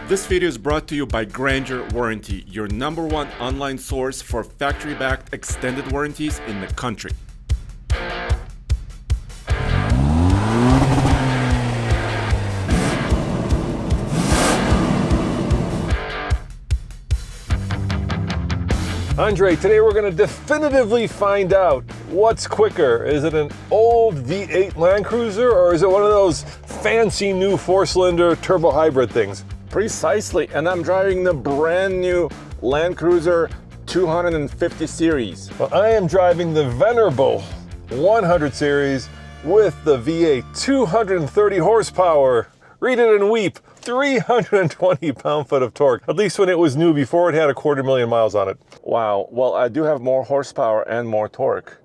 This video is brought to you by Grandeur Warranty, your #1 online source for factory-backed extended warranties in the country. Andre, today we're going to definitively find out what's quicker. Is it an old V8 Land Cruiser or is it one of those fancy new 4-cylinder turbo hybrid things? Precisely, and I'm driving the brand new Land Cruiser 250 series. Well, I am driving the venerable 100 series with the V8 230 horsepower. Read it and weep. 320 pound-foot of torque, at least when it was new before it had 250,000 miles on it. Wow, well, I do have more horsepower and more torque.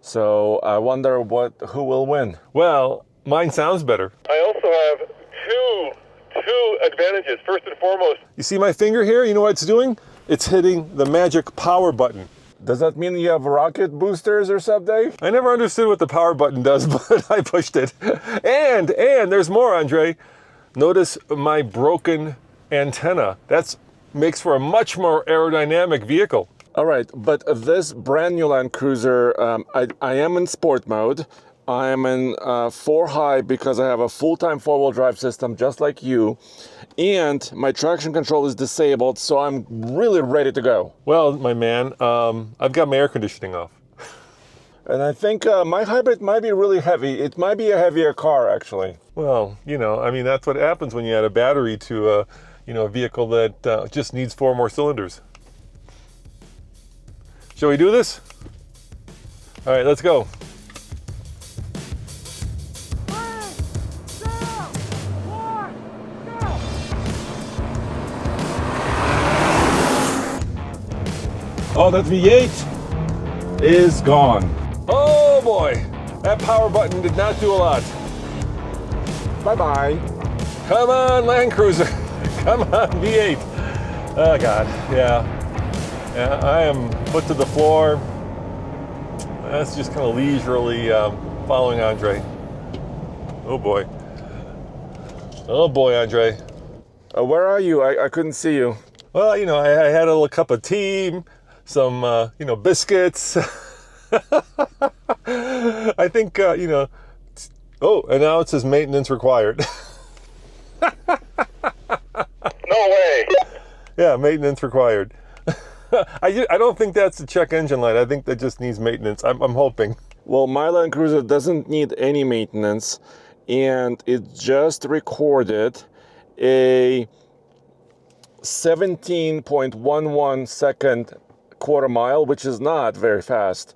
So I wonder who will win. Well, mine sounds better. I also have two advantages. First and foremost, You see my finger here? You know what it's doing? It's hitting the magic power button. Does that mean you have rocket boosters or something? I never understood what the power button does, but I pushed it. And there's more, Andre. Notice my broken antenna. That makes for a much more aerodynamic vehicle. All right, but this brand new Land Cruiser, I am in sport mode. I am in 4 high because I have a full-time 4-wheel drive system just like you. And my traction control is disabled, so I'm really ready to go. Well, my man, I've got my air conditioning off. And I think my hybrid might be really heavy. It might be a heavier car, actually. Well, I mean, that's what happens when you add a battery to a vehicle that just needs 4 more cylinders. Shall we do this? All right, let's go. 3, 2, 1, go! Oh, that V8 is gone. Oh boy, that power button did not do a lot. Bye-bye. Come on, Land Cruiser. Come on, V8. Oh God, yeah, I am foot to the floor. That's just kind of leisurely following Andre. Oh boy, Andre. Where are you? I couldn't see you. Well, I had a little cup of tea, some, biscuits. I think, oh, and now it says maintenance required. no way. Yeah, maintenance required. I don't think that's the check engine light. I think that just needs maintenance. I'm hoping. Well, my Land Cruiser doesn't need any maintenance, and it just recorded a 17.11 second quarter mile, which is not very fast,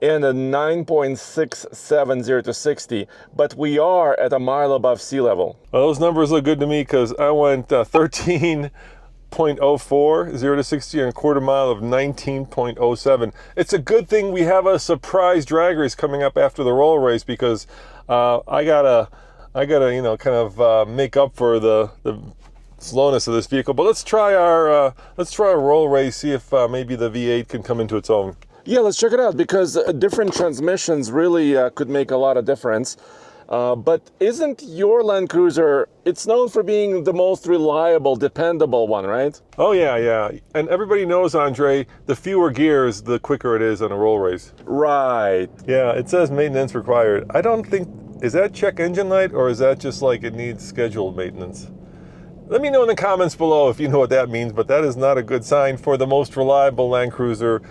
and a 9.670 to 60, but we are at a mile above sea level. Well, those numbers look good to me because I went 13.04 0 to 60 and a quarter mile of 19.07. It's a good thing we have a surprise drag race coming up after the roll race because I gotta kind of make up for the slowness of this vehicle. But let's try our roll race, see if maybe the V8 can come into its own. Yeah, let's check it out because different transmissions really could make a lot of difference. But isn't your Land Cruiser, it's known for being the most reliable, dependable one, right? Oh yeah. And everybody knows, Andre, the fewer gears, the quicker it is on a roll race. Right. Yeah, it says maintenance required. I don't think, is that check engine light or is that just like it needs scheduled maintenance? Let me know in the comments below if you know what that means, but that is not a good sign for the most reliable Land Cruiser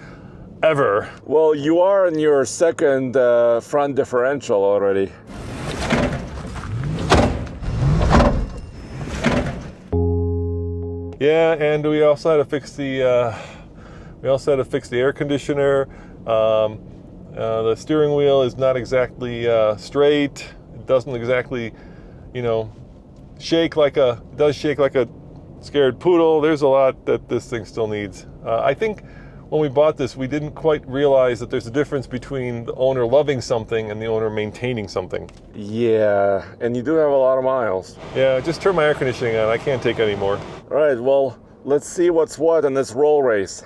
ever. Well, you are in your second front differential already. Yeah, and we also had to fix the air conditioner. The steering wheel is not exactly straight. It doesn't exactly, shake like a scared poodle. There's a lot that this thing still needs. I think when we bought this, we didn't quite realize that there's a difference between the owner loving something and the owner maintaining something. Yeah, and you do have a lot of miles. Yeah, just turn my air conditioning on. I can't take any more. All right, well, let's see what's what in this roll race.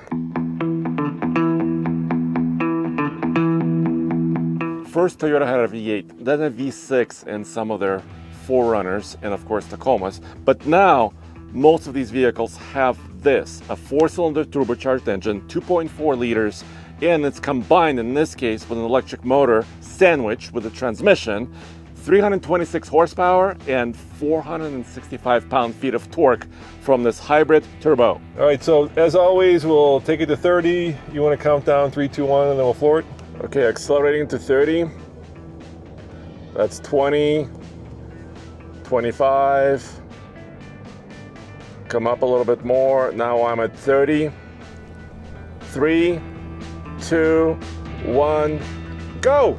First, Toyota had a V8, then a V6 and some of their 4Runners, and of course Tacomas. But now most of these vehicles have this, a 4-cylinder turbocharged engine, 2.4 liters, and it's combined in this case with an electric motor sandwiched with a transmission, 326 horsepower and 465 pound-feet of torque from this hybrid turbo. All right, so as always, we'll take it to 30. You want to count down 3, 2, 1, and then we'll floor it? Okay, accelerating to 30. That's 20, 25. Come up a little bit more. Now I'm at 30. 3, 2, 1, go!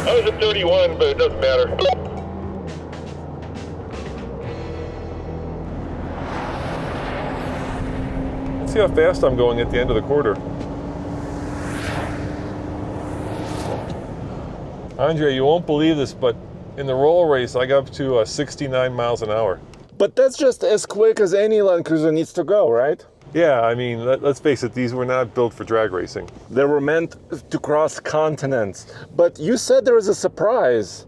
I was at 31, but it doesn't matter. Let's see how fast I'm going at the end of the quarter. Andre, you won't believe this, but in the roll race, I got up to 69 miles an hour. But that's just as quick as any Land Cruiser needs to go, right? Yeah, I mean, let's face it, these were not built for drag racing. They were meant to cross continents. But you said there was a surprise.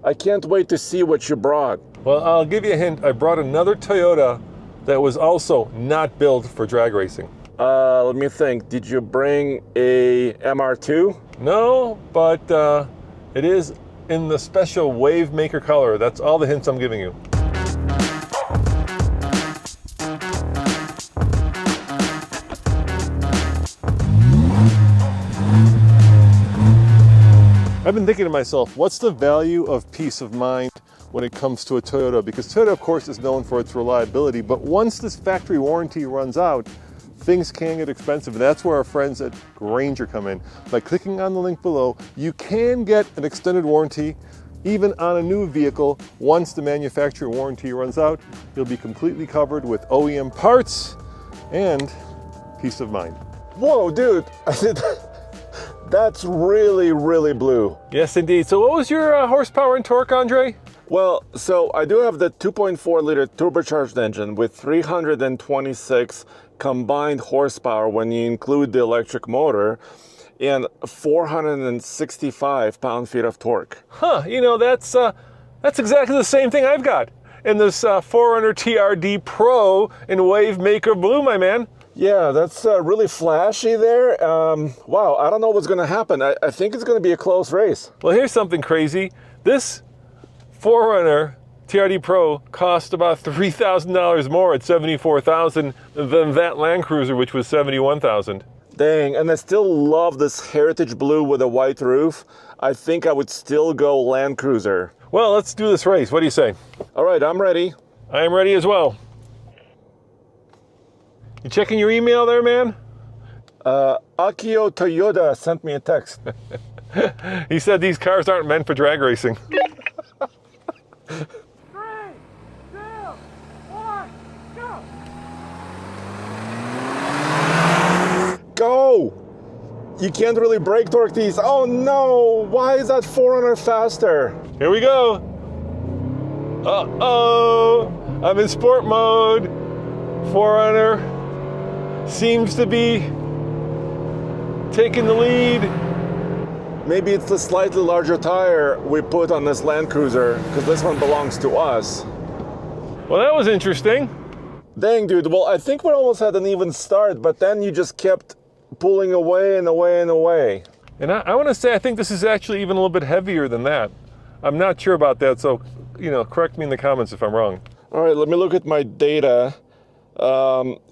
I can't wait to see what you brought. Well, I'll give you a hint. I brought another Toyota that was also not built for drag racing. Let me think. Did you bring a MR2? No, but it is in the special Wave Maker color. That's all the hints I'm giving you. I've been thinking to myself, what's the value of peace of mind when it comes to a Toyota? Because Toyota, of course, is known for its reliability, but once this factory warranty runs out, things can get expensive. And that's where our friends at Grainger come in. By clicking on the link below, you can get an extended warranty even on a new vehicle. Once the manufacturer warranty runs out, you'll be completely covered with OEM parts and peace of mind. Whoa, dude. That's really, really blue. Yes, indeed. So what was your horsepower and torque, Andre? Well, so I do have the 2.4 liter turbocharged engine with 326 combined horsepower when you include the electric motor and 465 pound-feet of torque. Huh, you know, that's exactly the same thing I've got in this 4Runner TRD Pro in Wave Maker Blue, my man. Yeah, that's really flashy there. Wow, I don't know what's going to happen. I think it's going to be a close race. Well, here's something crazy. This 4Runner TRD Pro cost about $3,000 more at $74,000 than that Land Cruiser, which was $71,000. Dang, and I still love this heritage blue with a white roof. I think I would still go Land Cruiser. Well, let's do this race. What do you say? All right, I'm ready. I am ready as well. You checking your email there, man? Akio Toyota sent me a text. He said these cars aren't meant for drag racing. 3, 2, 1, go! Go! You can't really brake torque these. Oh no! Why is that 4Runner faster? Here we go. Uh-oh! I'm in sport mode. 4Runner seems to be taking the lead. Maybe it's the slightly larger tire we put on this Land Cruiser, because this one belongs to us. Well, that was interesting. Dang, dude. Well, I think we almost had an even start, but then you just kept pulling away and away and away. And I want to say, I think this is actually even a little bit heavier than that. I'm not sure about that, so, correct me in the comments if I'm wrong. All right, let me look at my data.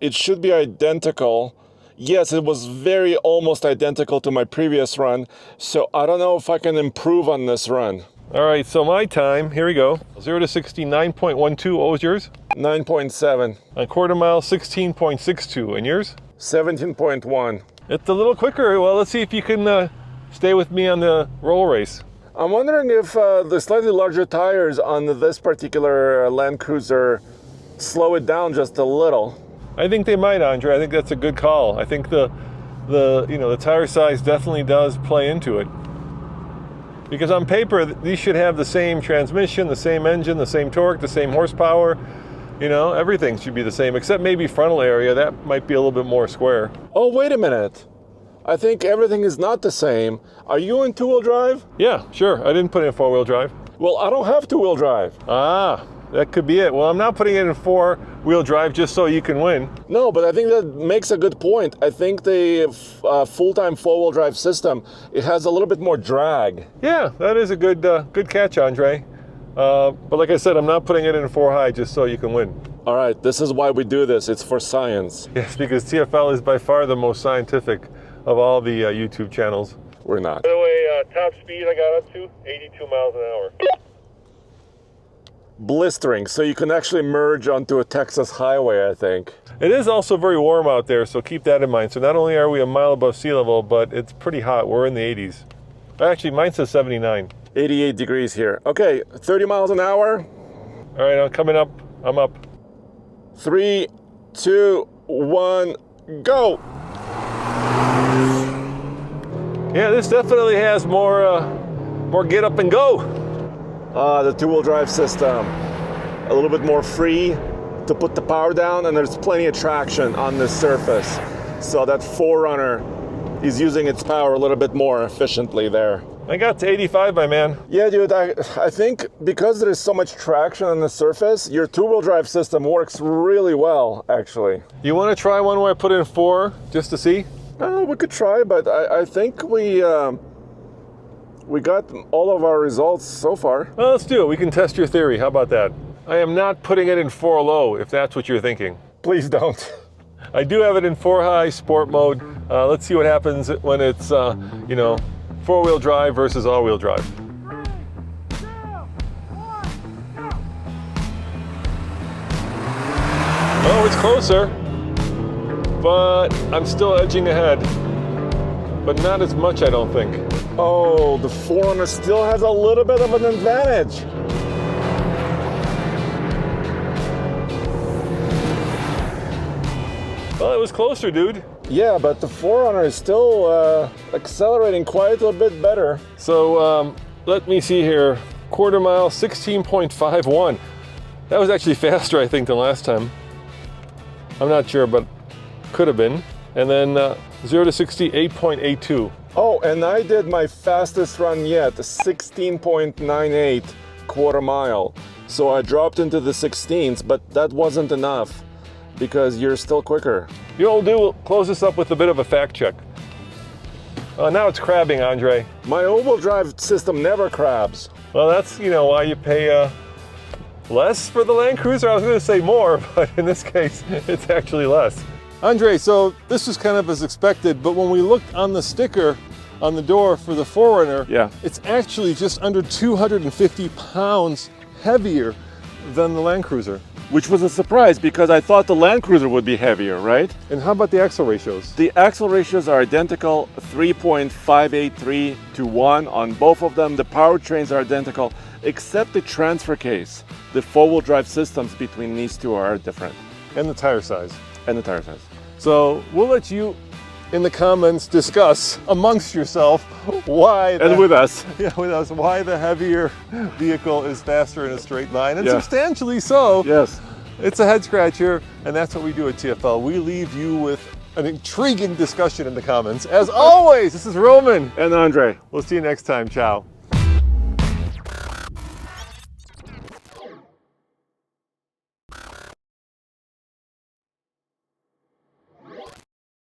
It should be identical. Yes, it was very almost identical to my previous run, so I don't know if I can improve on this run. All right, so my time, here we go. 0 to 60, 9.12. What was yours? 9.7. On quarter mile, 16.62. And yours? 17.1. It's a little quicker. Well, let's see if you can stay with me on the roll race. I'm wondering if the slightly larger tires on this particular Land Cruiser slow it down just a little. I think they might, Andre. I think that's a good call. I think the tire size definitely does play into it. Because on paper, these should have the same transmission, the same engine, the same torque, the same horsepower. Everything should be the same, except maybe frontal area. That might be a little bit more square. Oh, wait a minute. I think everything is not the same. Are you in two-wheel drive? Yeah, sure. I didn't put in four-wheel drive. Well, I don't have two-wheel drive. Ah, that could be it. Well, I'm not putting it in four-wheel drive just so you can win. No, but I think that makes a good point. I think the full-time four-wheel drive system, it has a little bit more drag. Yeah, that is a good good catch, Andre. But like I said, I'm not putting it in four high just so you can win. All right, this is why we do this. It's for science. Yes, because TFL is by far the most scientific of all the YouTube channels. We're not. By the way, top speed I got up to 82 miles an hour. Blistering, so you can actually merge onto a Texas highway, I think. It is also very warm out there, so keep that in mind. So not only are we a mile above sea level, but it's pretty hot. We're in the 80s. Actually, mine says 79. 88 degrees here. Okay, 30 miles an hour. All right, I'm coming up. I'm up. 3, 2, 1, go! Yeah, this definitely has more get up and go. The two-wheel drive system, a little bit more free to put the power down, and there's plenty of traction on this surface. So that 4Runner is using its power a little bit more efficiently there. I got to 85, my man. Yeah, dude, I think because there is so much traction on the surface, your two-wheel drive system works really well, actually. You want to try one where I put in 4 just to see? We could try, but I think we got all of our results so far. Well, let's do it. We can test your theory. How about that? I am not putting it in 4 low, if that's what you're thinking. Please don't. I do have it in 4 high sport mode. Let's see what happens when it's, you know, 4-wheel drive versus all-wheel drive. 3, 2, 1, go! Oh, it's closer, but I'm still edging ahead. But not as much, I don't think. Oh, the 4Runner still has a little bit of an advantage. Well, it was closer, dude. Yeah, but the 4Runner is still accelerating quite a bit better. So let me see here. Quarter mile, 16.51. That was actually faster, I think, than last time. I'm not sure, but could have been. And then 0 to 60, 8.82. Oh, and I did my fastest run yet, 16.98 quarter mile. So I dropped into the 16s, but that wasn't enough because you're still quicker. You know what we'll do? We'll close this up with a bit of a fact check. Now it's crabbing, Andre. My all-wheel drive system never crabs. Well, that's, you know, why you pay less for the Land Cruiser. I was going to say more, but in this case, it's actually less. Andre, so this was kind of as expected, but when we looked on the sticker on the door for the 4Runner, Yeah. it's actually just under 250 pounds heavier than the Land Cruiser. Which was a surprise because I thought the Land Cruiser would be heavier, right? And how about the axle ratios? The axle ratios are identical, 3.583 to 1 on both of them. The powertrains are identical, except the transfer case. The four-wheel drive systems between these two are different. And the tire size. And the tire size. So we'll let you in the comments discuss amongst yourself why And with us. yeah, with us, why the heavier vehicle is faster in a straight line, and Yeah. substantially so. Yes. It's a head scratcher, and that's what we do at TFL. We leave you with an intriguing discussion in the comments. As always, this is Roman. And Andre. We'll see you next time. Ciao.